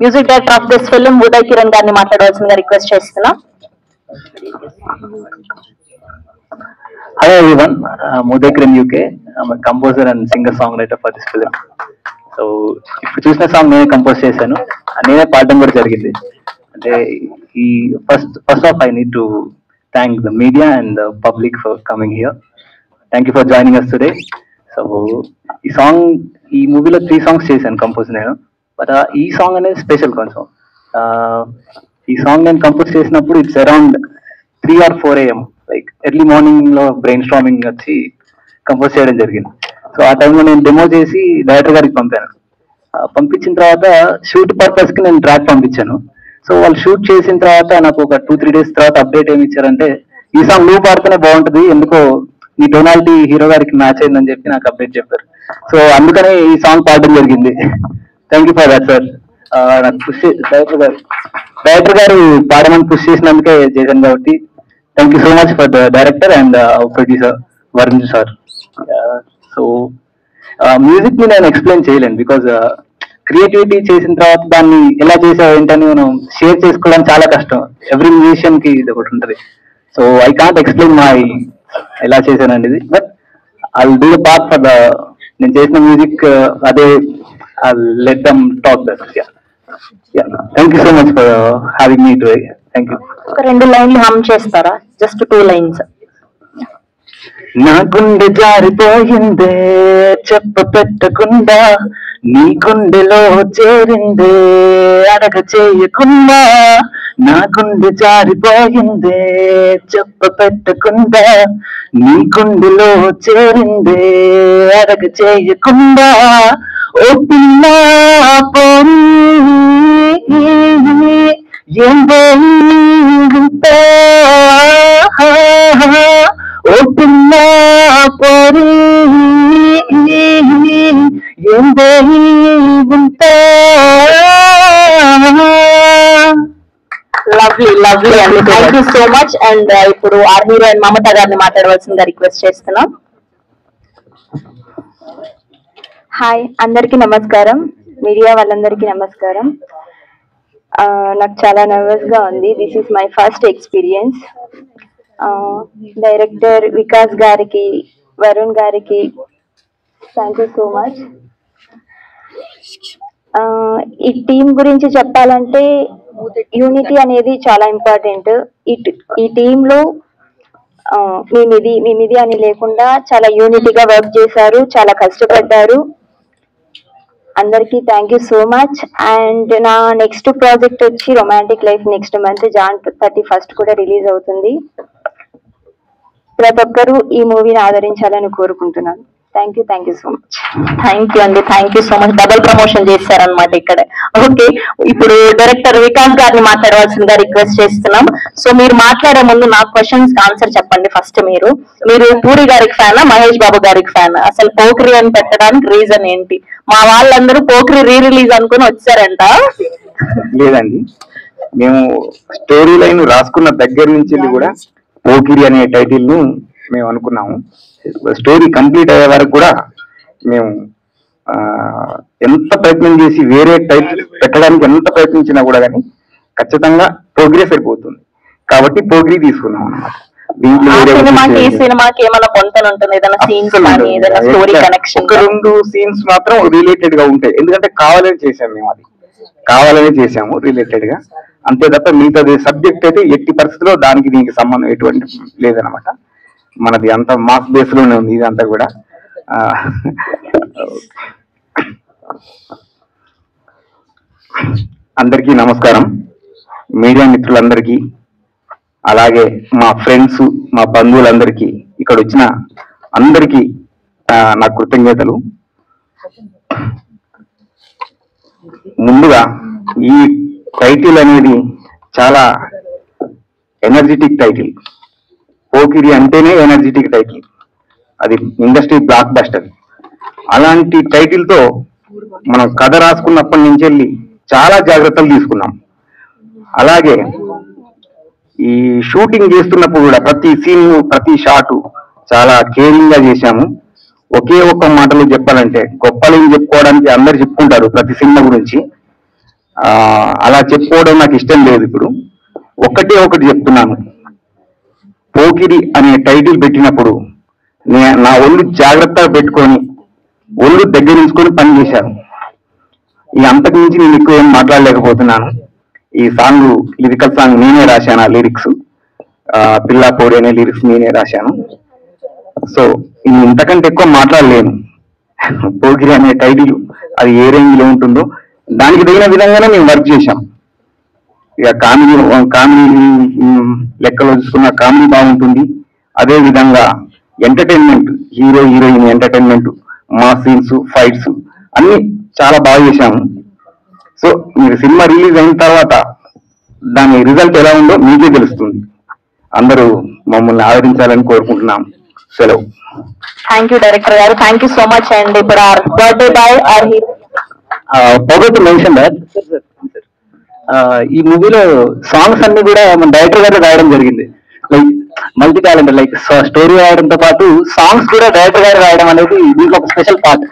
Music director of this film Uday Kiran గారిని మాట్లాడవలసిందిగా request చేస్తున్నా. Hello everyone, Uday Kiran UK. I'm a composer and singer-songwriter for this film. So, ఇప్పుడు చూసిన song నేనే compose చేశాను, నేనే పాడడం కూడా జరిగింది. అంటే ఈ first of I need to thank the media and the public for coming here. Thank you for joining us today. So ఈ మూవీలో 3 సాంగ్స్ చేశాను కంపోజ్ నేను. బట్ ఈ సాంగ్ అనేది స్పెషల్ కొంచెం. ఈ సాంగ్ నేను కంపోజ్ చేసినప్పుడు it's around 3 or 4 AM, like early morning లో బ్రెయిన్ స్టార్మింగ్ వచ్చి కంపోజ్ చేయడం జరిగింది. సో ఆ టైంలో నేను డెమో చేసి డైరెక్టర్ గారికి పంపాను. పంపించిన తర్వాత షూట్ పర్పస్ కి నేను ట్రాక్ పంపించాను. సో వాళ్ళు షూట్ చేసిన తర్వాత నాకు ఒక 2-3 days తర్వాత అప్డేట్ ఏమి ఇచ్చారంటే, ఈ సాంగ్ నువ్వు పాడితేనే బాగుంటుంది, ఎందుకో నీ టోనాలిటీ హీరో గారికి మ్యాచ్ అయిందని చెప్పి నాకు అప్డేట్ చెప్పారు. సో అందుకనే ఈ సాంగ్ పాడడం జరిగింది. Thank you for that sir. నాకు పుష్ డైరెక్టర్ గారు పాడమని పుష్ చేసినందుకే చేశాను కాబట్టి thank you so much for the director and producer Varun sir. So music ని నేను ఎక్స్ప్లెయిన్ చేయలేను, బికాజ్ క్రియేటివిటీ చేసిన తర్వాత దాన్ని ఎలా చేసావు ఏంటని మనం షేర్ చేసుకోవడం చాలా కష్టం. ఎవ్రీ మ్యూజిషియన్ కి ఇది ఒకటి ఉంటుంది. సో ఐ కాంట్ ఎక్స్ప్లెయిన్ ఎలా చేశానండి ఇది, but I will do the part for the నేను చేసిన మ్యూజిక్. అదే I let them talk that. Thank you so much for having me today. Thank you. ఒక 2 లైన్లు హమ్ చేస్తారా? Just 2 lines. నా గుండె జారిపోయిందే చెప్ప పెట్టకుండా, నీ గుండెలో చేరిందే అడగ చేయకుండా. నా గుండె జారిపోయిందే చెప్ప పెట్టకుండా, నీ గుండెలో చేరిందే అడగ చేయకుండా. ఓ పిల్ల పోనీ ఏందో ఓ పిల్ల పోనీ ఏందో లవ్లీ లవ్లీ అండి. Thank you so much. And ఇప్పుడు ఆర్ హీరోయిన్ మమత గారిని మాట్లాడవలసిందిగా రిక్వెస్ట్ చేస్తున్నాం. హాయ్, అందరికీ నమస్కారం. మీడియా వాళ్ళందరికీ నమస్కారం. నాకు చాలా నర్వస్ గా ఉంది. This is my first experience. Director Vikas గారికి, వరుణ్ గారికి థ్యాంక్ యూ సో మచ్. ఈ టీం గురించి చెప్పాలంటే యూనిటీ అనేది చాలా ఇంపార్టెంట్. ఈ టీంలో మేమిది అని లేకుండా చాలా యూనిటీగా వర్క్ చేశారు, చాలా కష్టపడ్డారు. అందరికీ thank you so much. And నా నెక్స్ట్ ప్రాజెక్ట్ వచ్చి romantic life next month Jan 31st కూడా రిలీజ్ అవుతుంది. ప్రతి ఒక్కరూ ఈ మూవీని ఆదరించాలని కోరుకుంటున్నాను. Thank you so much. Thank you అండి. Thank you so much. Double promotion చేశారనమాట ఇక్కడ. ఓకే, ఇప్పుడు డైరెక్టర్ వికాస్ గారిని మాట్లాడవలసిందిగా రిక్వెస్ట్ చేస్తున్నాం. సో మీరు మాట్లాడే ముందు నా క్వశ్చన్స్ ఆన్సర్ చెప్పండి. ఫస్ట్ మీరు పూరి గారికి ఫ్యానా, మహేష్ బాబు గారికి ఫ్యానా? అసలు పోక్రి అని పెట్టడానికి రీజన్ ఏంటి? మా వాళ్ళందరూ పోక్రి రిలీజ్ అనుకుని వచ్చారంట. లేదండి, మేము స్టోరీ లైన్ రాసుకున్న దగ్గర నుంచి కూడా పోకిరి అనే టైటిల్ ను మేము అనుకున్నాము. స్టోరీ కంప్లీట్ అయ్యే వరకు కూడా మేము ఎంత ప్రయత్నం చేసి వేరే టైటిల్ పెట్టడానికి ఎంత ప్రయత్నించినా కూడా కానీ ఖచ్చితంగా ప్రోగ్రెస్ అయిపోతుంది. కాబట్టి పోగిరి తీసుకున్నాం అన్నమాట. సినిమాకి ఏమైనా పొంతలు ఉంటుంది? ఏదైనా సీన్స్ కానీ ఏదైనా స్టోరీ కనెక్షన్? ఒక 2 scenes మాత్రం రిలేటెడ్ గా ఉంటాయి. ఎందుకంటే కావాలని చేసాము మేము, అది కావాలని చేసాము రిలేటెడ్ గా, అంతే తప్ప మిగతాది సబ్జెక్ట్ అయితే ఎట్టి పరిస్థితిలో దానికి దీనికి సంబంధం ఎటువంటి లేదనమాట. మనది అంత మాస్ బేస్ లోనే ఉంది ఇదంతా కూడా. అందరికీ నమస్కారం. మీడియా మిత్రులందరికీ, అలాగే మా ఫ్రెండ్స్, మా బంధువులందరికీ, ఇక్కడ వచ్చిన అందరికీ నా కృతజ్ఞతలు. ముందుగా ఈ టైటిల్ అనేది చాలా ఎనర్జెటిక్ టైటిల్. పోకిరి అంటేనే ఎనర్జెటిక్ టైటిల్, అది ఇండస్ట్రీ బ్లాక్ బస్టర్. అలాంటి టైటిల్ తో మనం కథ రాసుకున్నప్పటి నుంచి వెళ్ళి చాలా జాగ్రత్తలు తీసుకున్నాం. అలాగే ఈ షూటింగ్ చేస్తున్నప్పుడు కూడా ప్రతి సీన్, ప్రతి షాటు చాలా కేరింగ్ గా చేశాము. ఒకే ఒక్క మాటలో చెప్పాలంటే, గొప్పలు చెప్పుకోవడానికి అందరు చెప్పుకుంటారు ప్రతి సినిమా గురించి. అలా చెప్పుకోవడం నాకు ఇష్టం లేదు. ఇప్పుడు ఒకటి చెప్తున్నాను. పోకిరి అనే టైటిల్ పెట్టినప్పుడు నా ఒళ్ళు జాగ్రత్తగా పెట్టుకొని ఒళ్ళు దగ్గరించుకొని పని చేశాను. ఈ అంతకు మించి నేను ఎక్కువ ఏం మాట్లాడలేకపోతున్నాను. ఈ సాంగ్ లిరికల్ సాంగ్ నేనే రాశాను. ఆ లిరిక్స్ పిల్లా పోడి అనే లిరిక్స్ నేనే రాశాను. సో ఇంతకంటే ఎక్కువ మాట్లాడలేను. పోకిరి అనే టైటిల్ అది ఏ రేంజ్ లో ఉంటుందో దానికి తగిన విధంగానే మేము వర్క్ చేశాం. ఇక కామెడీ లెక్కలో చూసుకున్న కామెడీ బాగుంటుంది. అదే విధంగా ఎంటర్టైన్మెంట్, హీరో హీరోయిన్ ఎంటర్టైన్మెంట్, మా సీన్స్, ఫైట్స్ అన్ని చాలా బాగా చేశాము. సో మీరు సినిమా రిలీజ్ అయిన తర్వాత దాని రిజల్ట్ ఎలా ఉందో మీకే తెలుస్తుంది. అందరూ మమ్మల్ని ఆదరించాలని కోరుకుంటున్నాం. సెలవు. థ్యాంక్ యూ డైరెక్టర్ గారు, thank you so much. And ఇప్పుడు our birthday boy our hero forgot to mention that ఈ మూవీలో సాంగ్స్ అన్ని కూడా మన డైరెక్టర్ గారు రాయడం జరిగింది. Like multi talented, like story రాయడంతో పాటు సాంగ్స్ కూడా డైరెక్టర్ గారు రాయడం అనేది దీంట్లో ఒక స్పెషల్ పార్ట్.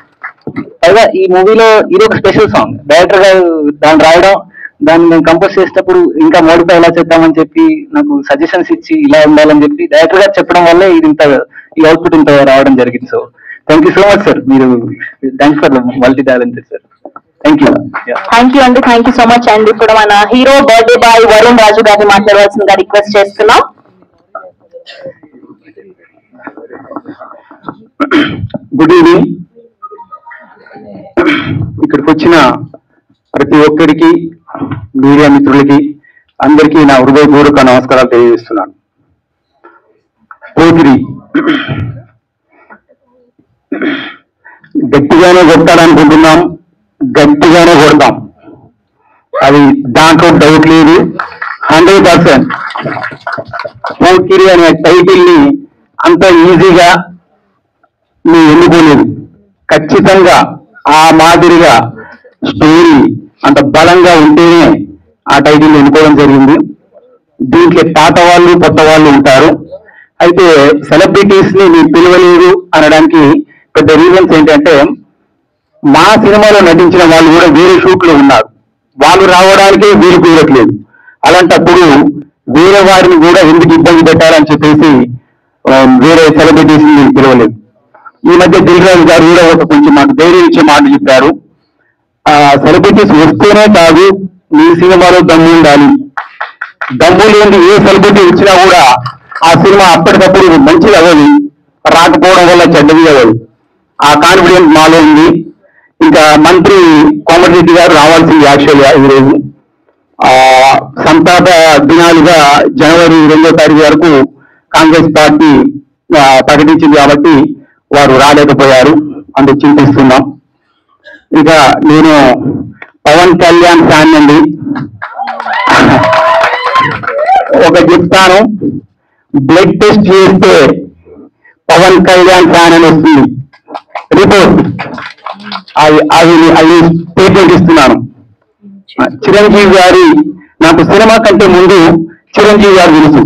పైగా ఈ మూవీలో ఇది ఒక స్పెషల్ సాంగ్. డైరెక్టర్ గారు దాన్ని రాయడం, దాన్ని మేము కంపోజ్ చేసేటప్పుడు ఇంకా మోడిఫై ఎలా చేద్దామని చెప్పి నాకు సజెషన్స్ ఇచ్చి ఇలా ఉండాలని చెప్పి డైరెక్టర్ గారు చెప్పడం వల్లే ఇది ఇంత ఈ అవుట్పుట్ ఇంత రావడం జరిగింది. So thank you so much sir. మీరు thanks for multi talented sir. Thank you. Thank you అండి, thank you so much. And ఇప్పుడు మన hero birthday boy Varun Raju గారిని మాట్లాడవలసిందిగా రిక్వెస్ట్ చేస్తున్నాం. Good evening. ఇక్కడికి వచ్చిన ప్రతి ఒక్కరికి, మీడియా మిత్రులకి అందరికీ నా హృదయపూర్వక నమస్కారాలు తెలియజేస్తున్నాను. పోకిరి గట్టిగానే కొట్టాలనుకుంటున్నాం, గట్టిగానే కొడతాం. అది దాంట్లో డౌట్ లేదు. 100%. పోకిరి అనే టైటిల్ ని అంత ఈజీగా మేము ఎన్నుకోలేదు. ఖచ్చితంగా ఆ మాదిరిగా స్టోరీ అంత బలంగా ఉంటేనే ఆ టైటిల్ ఎన్నుకోవడం జరిగింది. దీంట్లో పాత వాళ్ళు కొత్త వాళ్ళు ఉంటారు. అయితే సెలబ్రిటీస్ ని మీరు పిలవలేదు అనడానికి పెద్ద రీజన్స్ ఏంటంటే, మా సినిమాలో నటించిన వాళ్ళు కూడా వేరే షూట్ లో ఉన్నారు. వాళ్ళు రావడానికే వీలు కుదరట్లేదు. అలాంటప్పుడు వేరే వారిని కూడా ఎందుకు ఇబ్బంది పెట్టాలని చెప్పేసి వేరే సెలబ్రిటీస్ ని పిలవలేదు. ఈ మధ్య దిల్రాజు గారు కూడా ఒక కొంచెం మాకు ధైర్యం ఇచ్చే మాట చెప్పారు. సెలబ్రిటీస్ వస్తేనే కాదు, మీ సినిమాలో దమ్ము ఉండాలి. దమ్ము లేని ఏ సెలబ్రిటీ వచ్చినా కూడా ఆ సినిమా అప్పటికప్పుడు మంచిది అవ్వదు, రాకపోవడం వల్ల చెడ్డది అవ్వదు. ఆ కాన్ఫిడెన్స్ మాలో ఉంది. ఇంకా మంత్రి కోమటిరెడ్డి గారు రావాల్సింది యాక్చువల్గా ఈరోజు. సంతాప దినాలుగా జనవరి 2వ తారీఖు వరకు కాంగ్రెస్ పార్టీ ప్రకటించింది కాబట్టి వారు రాలేకపోయారు. అందుకు చింతిస్తున్నాం. ఇక నేను పవన్ కళ్యాణ్ ఫ్యాన్ అండి. ఒక చెప్తాను, బ్లడ్ టెస్ట్ చేస్తే పవన్ కళ్యాణ్ ఫ్యాన్ అని వస్తుంది రిపోర్ట్. అది స్టేట్మెంట్ ఇస్తున్నాను. చిరంజీవి గారి, నాకు సినిమా కంటే ముందు చిరంజీవి గారు తెలుసు.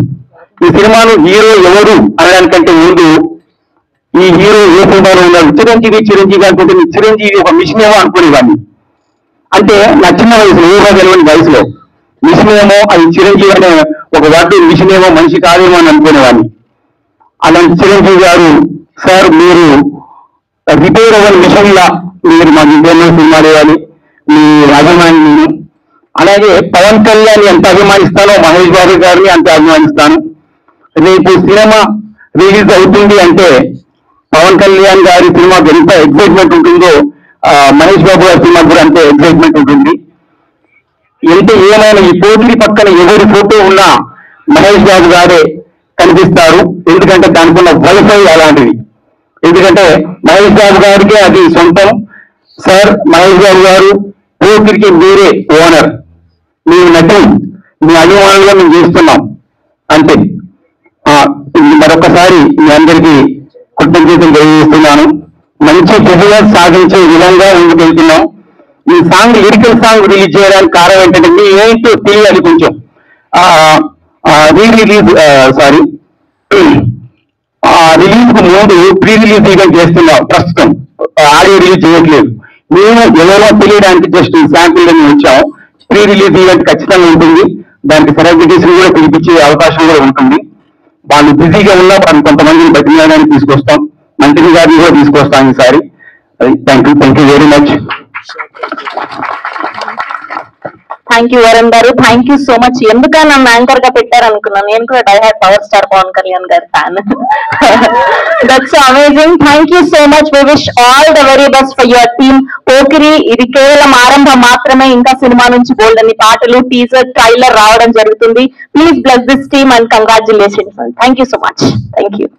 ఈ సినిమాను హీరో ఎవరు అనడానికంటే ముందు ఈ హీరో ఏ సినిమాలో ఉన్నాడు, చిరంజీవి అనుకుంటే చిరంజీవి ఒక మిషన్ ఏమో అనుకునేవాడిని. అంటే నా చిన్న వయసులో, ఊహ తెలియని వయసులో మిషన్ ఏమో, అది చిరంజీవి అనే ఒక వాటి మిషన్ ఏమో మనిషి కాదేమో అని అనుకునేవాడిని. అలాంటి చిరంజీవి గారు, సార్ మీరు రిపేర్ అవ్వని మిషన్ లా మీరు మాకు ఇంకేమో సినిమాలు వేయాలి, మీ అభిమాని నేను. అలాగే పవన్ కళ్యాణ్ ఎంత అభిమానిస్తానో మహేష్ బాబు గారిని అంత అభిమానిస్తాను. రేపు సినిమా రిలీజ్ అవుతుంది అంటే పవన్ కళ్యాణ్ గారి సినిమాకి ఎంత ఎక్సైట్మెంట్ ఉంటుందో మహేష్ బాబు గారి సినిమాకి కూడా అంతే ఎక్సైట్మెంట్ ఉంటుంది. ఎంత ఏమైనా ఈ పోటీ పక్కన ఎవరి ఫోటో ఉన్నా మహేష్ బాబు గారే కనిపిస్తారు. ఎందుకంటే దానికి ఉన్న వైఫై అలాంటిది. ఎందుకంటే మహేష్ బాబు గారికి అది సొంతం. సార్ మహేష్ బాబు గారు పోటీకి మీరే ఓనర్, మీ నటన మీ అభిమానులుగా మేము చేస్తున్నాం అంతే. మరొకసారి మీ అందరికీ కృతజ్ఞతలు తెలియజేస్తున్నాను. మంచి ప్రజలను సాధించే విధంగా ముందుకు వెళ్తున్నాం. ఈ సాంగ్ లిరికల్ సాంగ్ రిలీజ్ చేయడానికి కారణం ఏంటంటే మీ ఏంటో తెలియాలి కొంచెం. రిలీజ్ కు ముందు ప్రీ రిలీజ్ ఈవెంట్ చేస్తున్నాం. ప్రస్తుతం ఆడియో రిలీజ్ చేయట్లేదు. మేము ఎవరో తెలియడానికి జస్ట్ శాంపిల్ అని వచ్చాం. ప్రీ రిలీజ్ ఈవెంట్ ఖచ్చితంగా ఉంటుంది. దానికి సెలబ్రిటీస్ కూడా పిలిపించే అవకాశం కూడా ఉంటుంది. వాళ్ళు బిజీగా ఉన్నా కొంతమందిని బతిమలాడడానికి తీసుకొస్తాం, మంత్రి గారిని కూడా తీసుకొస్తాం ఈసారి. Thank you very much. Thank you Varun గారు, థ్యాంక్ యూ సో మచ్. ఎందుకని నన్ను యాంకర్ గా పెట్టారనుకున్నాను, నేను కూడా diehard power star Pawan Kalyan గారి fan. That's amazing. Thank you so much. We wish all the very best for your team. Pokiri ఇది కేవలం ఆరంభం మాత్రమే, ఇంకా సినిమా నుంచి బోల్డ్ అన్ని పాటలు, టీజర్, ట్రైలర్ రావడం జరుగుతుంది. Please bless this team and congratulations. Thank you so much. Thank you.